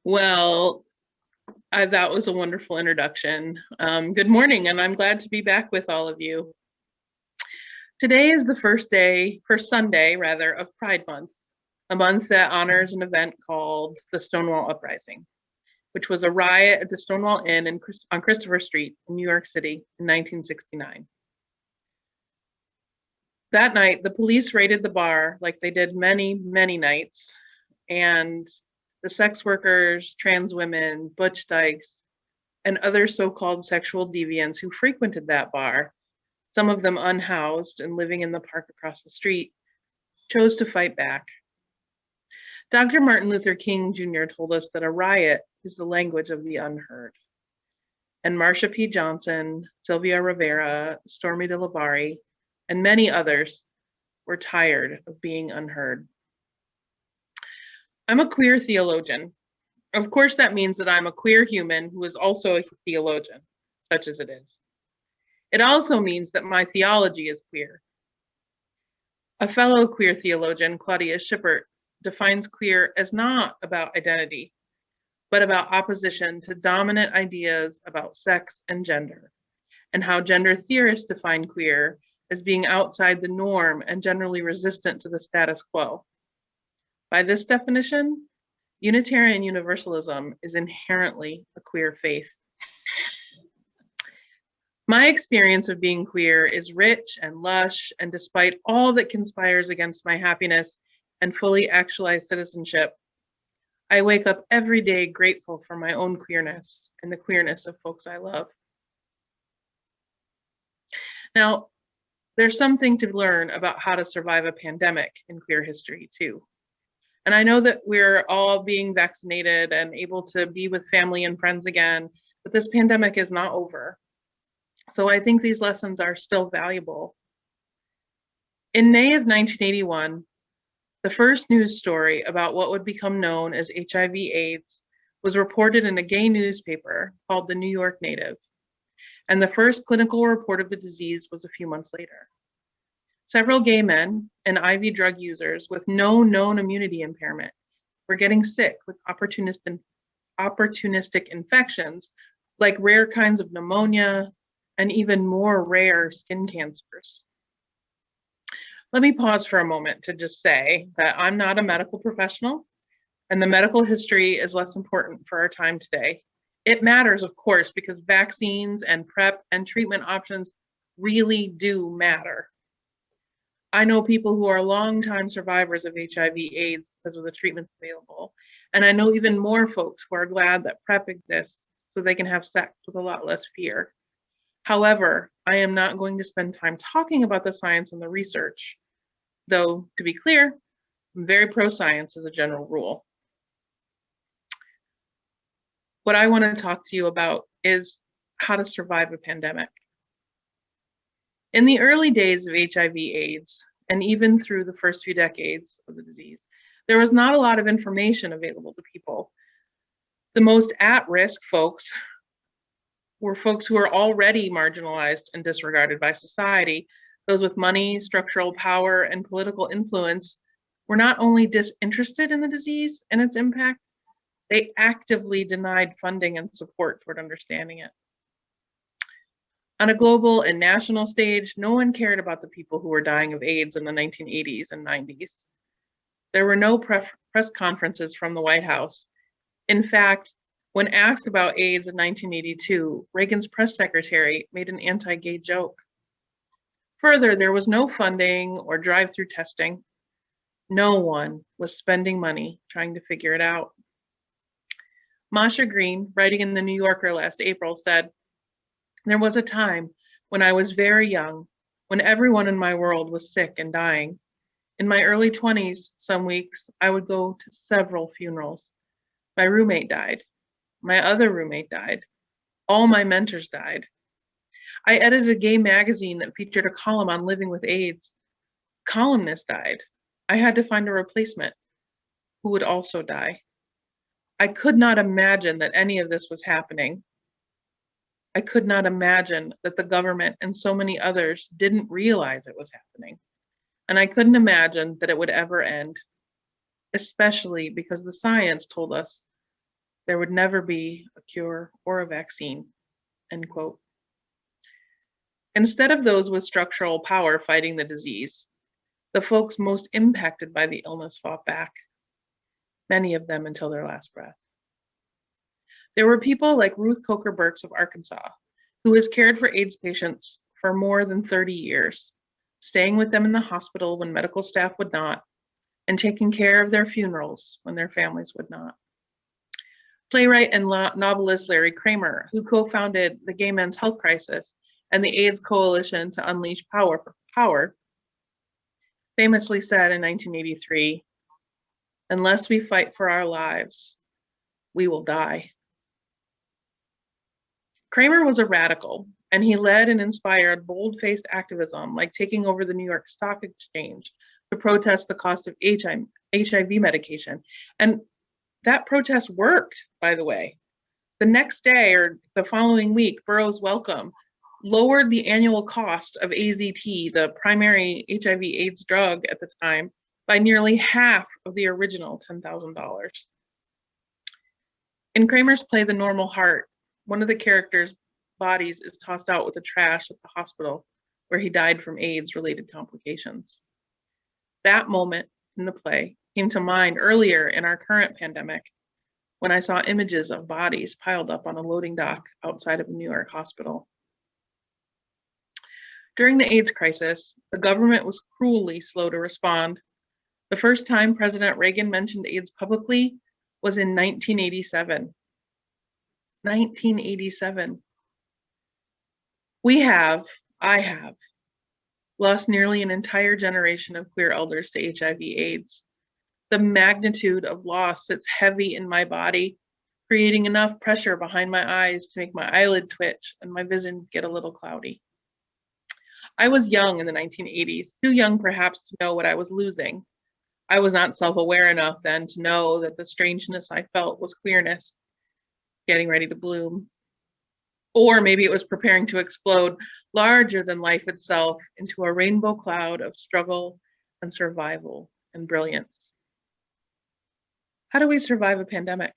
Well, that was a wonderful introduction. Good morning, and I'm glad to be back with all of you. Today is the first Sunday rather, of Pride Month, a month that honors an event called the Stonewall Uprising, which was a riot at the Stonewall Inn on Christopher Street in New York City in 1969. That night, the police raided the bar like they did many, many nights, and the sex workers, trans women, butch dykes, and other so-called sexual deviants who frequented that bar, some of them unhoused and living in the park across the street, chose to fight back. Dr. Martin Luther King Jr. told us that a riot is the language of the unheard. And Marsha P. Johnson, Sylvia Rivera, Stormy DeLaBari, and many others were tired of being unheard. I'm a queer theologian. Of course, that means that I'm a queer human who is also a theologian, such as it is. It also means that my theology is queer. A fellow queer theologian, Claudia Schipper, defines queer as not about identity, but about opposition to dominant ideas about sex and gender, and how gender theorists define queer as being outside the norm and generally resistant to the status quo. By this definition, Unitarian Universalism is inherently a queer faith. My experience of being queer is rich and lush, and despite all that conspires against my happiness and fully actualized citizenship, I wake up every day grateful for my own queerness and the queerness of folks I love. Now, there's something to learn about how to survive a pandemic in queer history too. And I know that we're all being vaccinated and able to be with family and friends again, but this pandemic is not over. So I think these lessons are still valuable. In May of 1981, the first news story about what would become known as HIV/AIDS was reported in a gay newspaper called the New York Native, and the first clinical report of the disease was a few months later. Several gay men and IV drug users with no known immunity impairment were getting sick with opportunistic infections like rare kinds of pneumonia and even more rare skin cancers. Let me pause for a moment to just say that I'm not a medical professional, and the medical history is less important for our time today. It matters, of course, because vaccines and PrEP and treatment options really do matter. I know people who are longtime survivors of HIV/AIDS because of the treatments available, and I know even more folks who are glad that PrEP exists so they can have sex with a lot less fear. However, I am not going to spend time talking about the science and the research, though, to be clear, I'm very pro-science as a general rule. What I want to talk to you about is how to survive a pandemic. In the early days of HIV/AIDS, and even through the first few decades of the disease, there was not a lot of information available to people. The most at-risk folks were folks who were already marginalized and disregarded by society. Those with money, structural power, and political influence were not only disinterested in the disease and its impact, they actively denied funding and support toward understanding it. On a global and national stage, no one cared about the people who were dying of AIDS in the 1980s and 90s. There were no press conferences from the White House. In fact, when asked about AIDS in 1982, Reagan's press secretary made an anti-gay joke. Further, there was no funding or drive-through testing. No one was spending money trying to figure it out. Masha Green, writing in the New Yorker last April, said, "There was a time when I was very young, when everyone in my world was sick and dying. In my early 20s, some weeks, I would go to several funerals. My roommate died. My other roommate died. All my mentors died. I edited a gay magazine that featured a column on living with AIDS. Columnist died. I had to find a replacement who would also die. I could not imagine that any of this was happening. I could not imagine that the government and so many others didn't realize it was happening. And I couldn't imagine that it would ever end, especially because the science told us there would never be a cure or a vaccine, end quote. Instead of those with structural power fighting the disease, the folks most impacted by the illness fought back, many of them until their last breath. There were people like Ruth Coker Burks of Arkansas, who has cared for AIDS patients for more than 30 years, staying with them in the hospital when medical staff would not, and taking care of their funerals when their families would not. Playwright and novelist Larry Kramer, who co-founded the Gay Men's Health Crisis and the AIDS Coalition to Unleash Power for Power, famously said in 1983, "Unless we fight for our lives, we will die." Kramer was a radical, and he led and inspired bold-faced activism like taking over the New York Stock Exchange to protest the cost of HIV medication. And that protest worked, by the way. The next day or the following week, Burroughs Wellcome lowered the annual cost of AZT, the primary HIV/AIDS drug at the time, by nearly half of the original $10,000. In Kramer's play, The Normal Heart, one of the characters' bodies is tossed out with the trash at the hospital where he died from AIDS-related complications. That moment in the play came to mind earlier in our current pandemic when I saw images of bodies piled up on a loading dock outside of a New York hospital. During the AIDS crisis, the government was cruelly slow to respond. The first time President Reagan mentioned AIDS publicly was in 1987. 1987. I have, lost nearly an entire generation of queer elders to HIV/AIDS. The magnitude of loss sits heavy in my body, creating enough pressure behind my eyes to make my eyelid twitch and my vision get a little cloudy. I was young in the 1980s, too young perhaps to know what I was losing. I was not self-aware enough then to know that the strangeness I felt was queerness getting ready to bloom. Or maybe it was preparing to explode larger than life itself into a rainbow cloud of struggle and survival and brilliance. How do we survive a pandemic?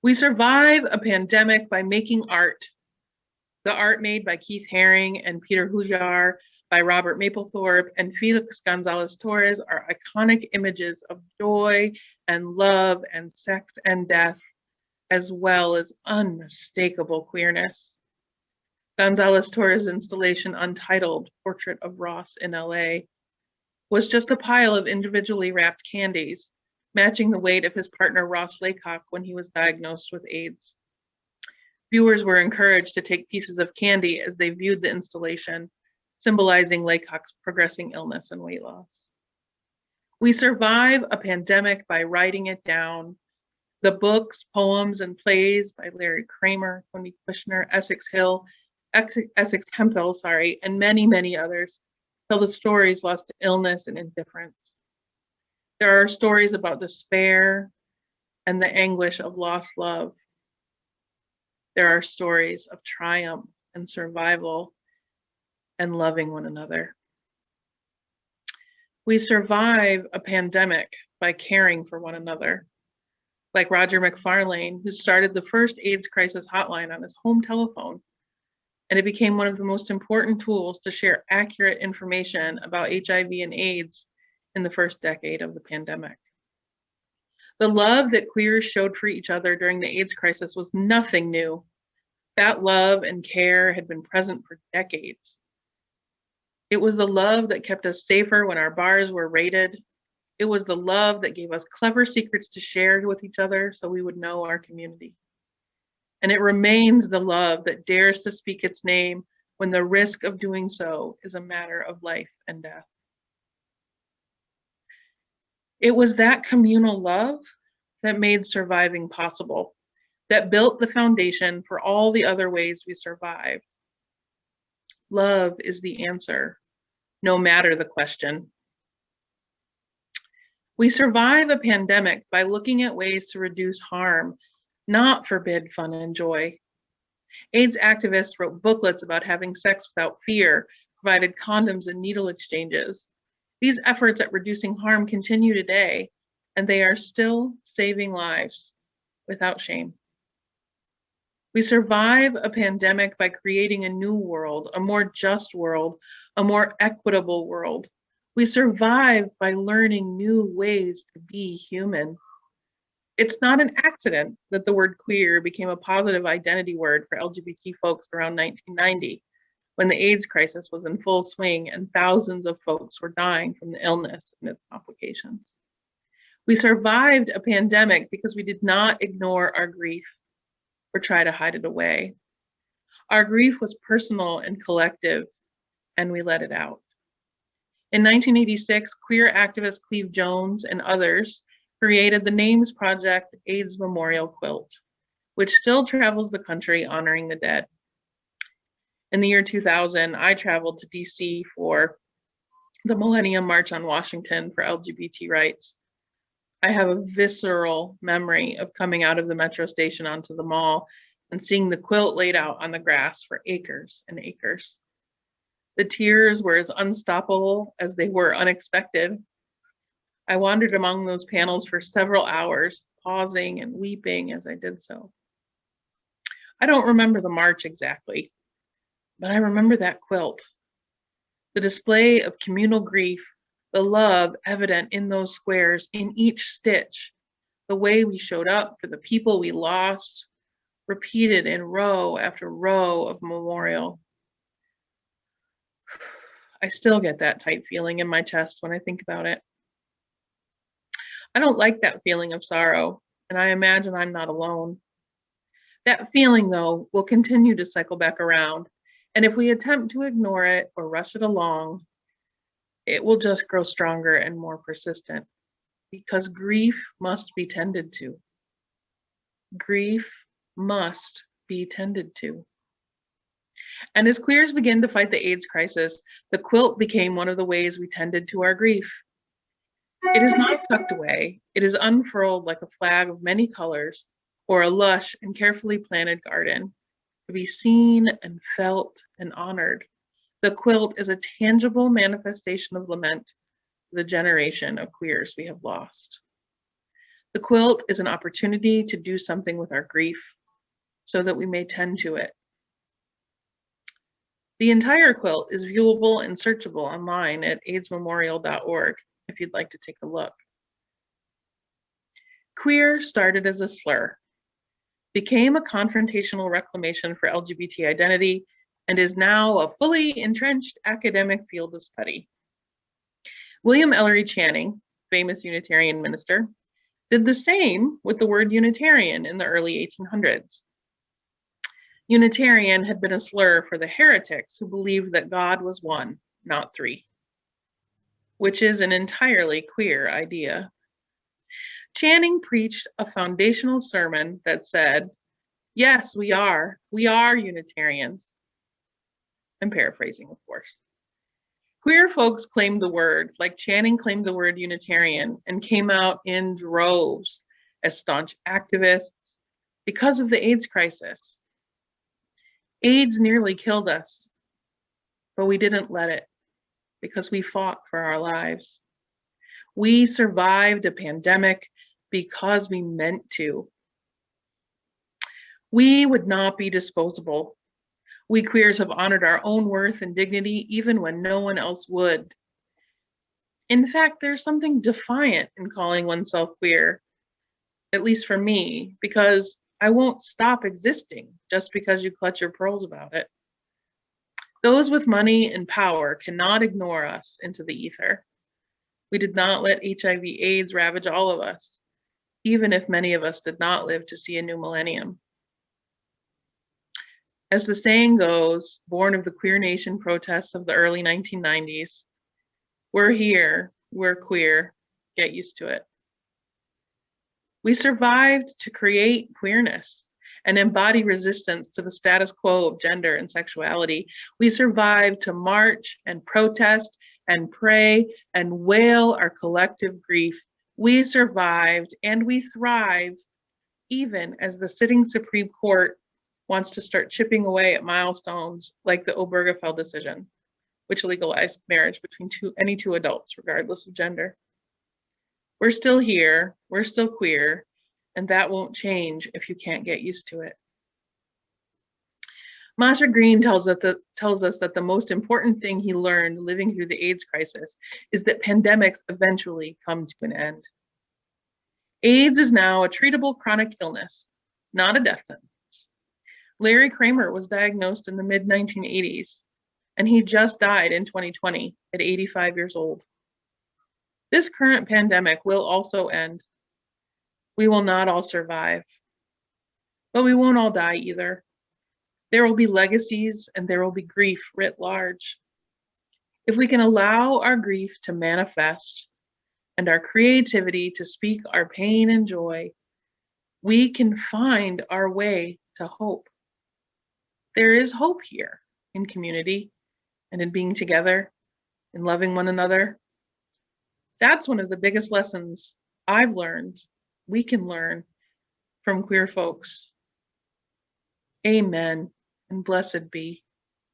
We survive a pandemic by making art. The art made by Keith Haring and Peter Hujar, by Robert Mapplethorpe and Felix Gonzalez Torres are iconic images of joy and love and sex and death, as well as unmistakable queerness. Gonzalez Torres' installation Untitled, Portrait of Ross in LA, was just a pile of individually wrapped candies, matching the weight of his partner Ross Laycock when he was diagnosed with AIDS. Viewers were encouraged to take pieces of candy as they viewed the installation, symbolizing Laycock's progressing illness and weight loss. We survive a pandemic by writing it down. The books, poems, and plays by Larry Kramer, Tony Kushner, Essex Hemphill, and many, many others tell the stories lost to illness and indifference. There are stories about despair and the anguish of lost love. There are stories of triumph and survival and loving one another. We survive a pandemic by caring for one another, like Roger McFarlane, who started the first AIDS crisis hotline on his home telephone, and it became one of the most important tools to share accurate information about HIV and AIDS in the first decade of the pandemic. The love that queers showed for each other during the AIDS crisis was nothing new. That love and care had been present for decades. It was the love that kept us safer when our bars were raided. It was the love that gave us clever secrets to share with each other so we would know our community. And it remains the love that dares to speak its name when the risk of doing so is a matter of life and death. It was that communal love that made surviving possible, that built the foundation for all the other ways we survived. Love is the answer, no matter the question. We survive a pandemic by looking at ways to reduce harm, not forbid fun and joy. AIDS activists wrote booklets about having sex without fear, provided condoms and needle exchanges. These efforts at reducing harm continue today, and they are still saving lives. without shame. We survive a pandemic by creating a new world, a more just world, a more equitable world. We survive by learning new ways to be human. It's not an accident that the word queer became a positive identity word for LGBT folks around 1990, when the AIDS crisis was in full swing and thousands of folks were dying from the illness and its complications. We survived a pandemic because we did not ignore our grief or try to hide it away. Our grief was personal and collective, and we let it out. In 1986, queer activist Cleve Jones and others created the Names Project AIDS Memorial Quilt, which still travels the country honoring the dead. In the year 2000, I traveled to DC for the Millennium March on Washington for LGBT rights. I have a visceral memory of coming out of the metro station onto the mall and seeing the quilt laid out on the grass for acres and acres. The tears were as unstoppable as they were unexpected. I wandered among those panels for several hours, pausing and weeping as I did so. I don't remember the march exactly, but I remember that quilt. The display of communal grief, the love evident in those squares, in each stitch, the way we showed up for the people we lost, repeated in row after row of memorial. I still get that tight feeling in my chest when I think about it. I don't like that feeling of sorrow, and I imagine I'm not alone. That feeling, though, will continue to cycle back around, and if we attempt to ignore it or rush it along, it will just grow stronger and more persistent, because grief must be tended to. Grief must be tended to. And as queers begin to fight the AIDS crisis, the quilt became one of the ways we tended to our grief. It is not tucked away. It is unfurled like a flag of many colors or a lush and carefully planted garden to be seen and felt and honored. The quilt is a tangible manifestation of lament for the generation of queers we have lost. The quilt is an opportunity to do something with our grief so that we may tend to it. The entire quilt is viewable and searchable online at aidsmemorial.org if you'd like to take a look. Queer started as a slur, became a confrontational reclamation for LGBT identity, and is now a fully entrenched academic field of study. William Ellery Channing, famous Unitarian minister, did the same with the word Unitarian in the early 1800s. Unitarian had been a slur for the heretics who believed that God was one, not three, which is an entirely queer idea. Channing preached a foundational sermon that said, "Yes, we are Unitarians." I'm paraphrasing, of course. Queer folks claimed the word, like Channing claimed the word Unitarian, and came out in droves as staunch activists because of the AIDS crisis. AIDS nearly killed us, but we didn't let it because we fought for our lives. We survived a pandemic because we meant to. We would not be disposable. We queers have honored our own worth and dignity even when no one else would. In fact, there's something defiant in calling oneself queer, at least for me, because I won't stop existing just because you clutch your pearls about it. Those with money and power cannot ignore us into the ether. We did not let HIV/AIDS ravage all of us, even if many of us did not live to see a new millennium. As the saying goes, born of the Queer Nation protests of the early 1990s, we're here, we're queer, get used to it. We survived to create queerness and embody resistance to the status quo of gender and sexuality. We survived to march and protest and pray and wail our collective grief. We survived and we thrive, even as the sitting Supreme Court wants to start chipping away at milestones like the Obergefell decision, which legalized marriage between any two adults, regardless of gender. We're still here, we're still queer, and that won't change if you can't get used to it. Masha Green tells us that the most important thing he learned living through the AIDS crisis is that pandemics eventually come to an end. AIDS is now a treatable chronic illness, not a death sentence. Larry Kramer was diagnosed in the mid-1980s, and he just died in 2020 at 85 years old. This current pandemic will also end. We will not all survive, but we won't all die either. There will be legacies and there will be grief writ large. If we can allow our grief to manifest and our creativity to speak our pain and joy, we can find our way to hope. There is hope here in community and in being together, in loving one another. That's one of the biggest lessons I've learned, we can learn from queer folks. Amen, and blessed be.